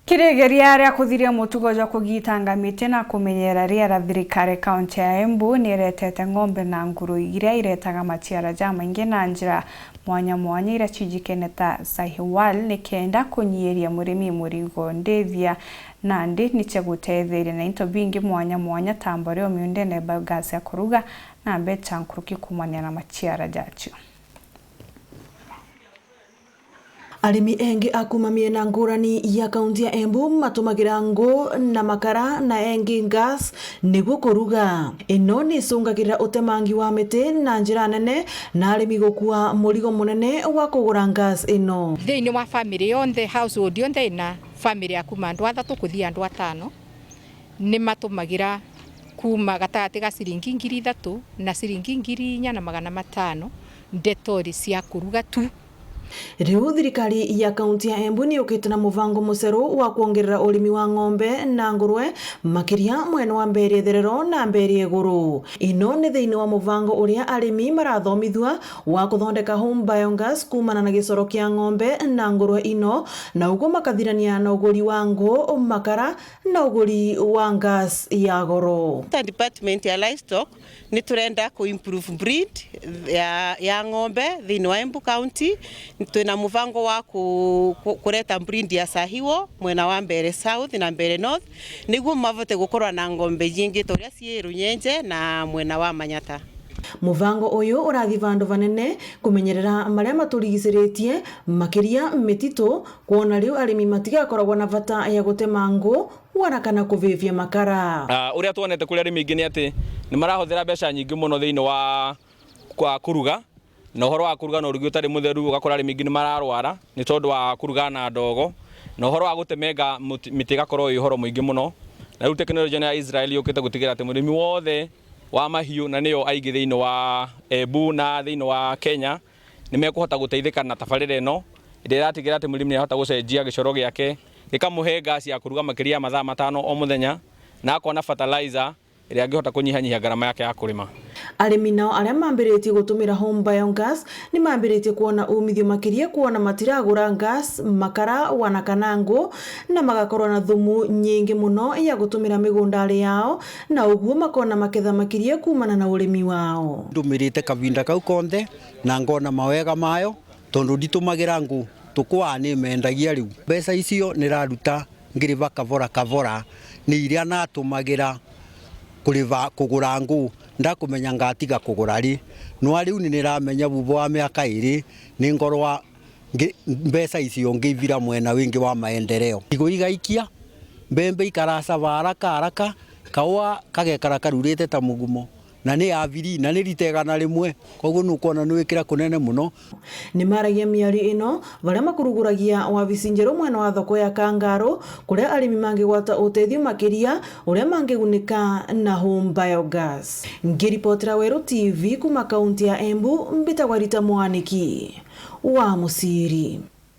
Kiregeria ria kuthiria mutugo jwa kugitanga miti na kumenyera riera thirikari kaunti ya Embu niretete ng'ombe na nguru iria iretaga maciara ja maingi na njira mwanya mwanya iria cijikene ta Sahiwal nikenda kunyiria murimi murigo ndethia nandi niche gutetheria na into bingi mwanya mwanya tamboreo miundene biogas ya kuruga na mbecha nkuruki kumania na maciara jacio. Arimi engi akuma miena ngurani ya kaunti ya Embu matumagira ngo na makara na engi gas niguo kuruga. Ino ni cungagirira utemangi wa miti na njira nene na arimi gukua murigo munene wa kugura gas ino. Thiini wa family yonthe household yonthe na family akuma andu athatu kuthia andu atano ni matumagira kuma gatagati ga ciringi 3,000 na ciringi 4,500 ndetori cia kuruga tu. Riu thirikari ya kaunti ya Embu ni ukite na muvango muceru wa kuongerera urimi wa ng'ombe na ngurwe makiria mwena wa mbere therero na mbere iguru. Ino ni thiini wa muvango uria arimi marathomithua wa kuthondeka home biogas kumana na gicoro kia ng'ombe na ngurwe ino na uguo makathirania na uguri wa ngo makara na uguri wa gas ya goro. Department ya livestock ni turenda ku improve breed ya ng'ombe thiini wa Embu County. Twina muvango wa kureta breed ya Sahiwal mwena wa mbere south na mbere north niguo mavote gukorwa na ng'ombe nyingi toria cie Runyenje na mwena wa Manyata. Muvango uyu urathi vandu vanene kumenyerera maria maturigiciritie makiria mitito kuona riu arimi matigakoragwa na vata ya gutema ngo wana kana kuvivia makara. Uria tuonete kuri arimi ingi ni ati ni marahuthira mbeca nyingi muno thiini wa kuruga na uhoro wa kuruga na urugi utari mutheru ugakora arimi ingi ni mararwara ni tondu wa kuruga na ndogo na uhoro wa gutemenga miti gakorwo i uhoro muingi muno na riu teknolojia ya Israel yukite gutigira ati murimi wothe wa mahiu na niyo aingi thiini wa Embu na thiini wa Kenya ni mekuhota guteithika na tabarire ino iria iratigira ati murimi ni ahota gucenjia gicoro giake gikamuhe gas ya kuruga makiria mathaa 5 o muthenya na akona fertilizer iria angihota kunyihanyihia garama yake ya kurima. Arimi nao aria mambiritie gutumira home biogas ni mambiritie kuona umithio makiria kuona matiragura gas makara wana kanango na magakorwa na thumu nyingi muno ya gutumira migundari yao na uguo makona maketha makiria kumana na urimi wao. Ndumirite kavinda kau konthe na ngona mawega mayo tondu nditumagira ngu tukwa ni mendagia riu mbeca icio niraruta ngiriva kavora ni iria natumagira kuriva kugura ngu ndakumenya ngatiga kugura ri no riu ni niramenya bubwo wa miaka iri ni ngorwa mbeca icio ngivira mwena wingi wa maendeleo igo igaikia mbembe ikarasa haraka kawa kagekara karurite ta mugumo na ni aviri na ni ritegana rimwe koguo nukuona ni wikira kunene muno. Ni maragia miari ino varia makuruguragia wabici njeru mwena wa thoko ya Kangaru kuria arimi mangigwata utethio makiria uria mangigunika na home biogas. Ngiripotera Weru TV kuma kaunti ya Embu mbitagwa Rita Mwaniki wa Musiri.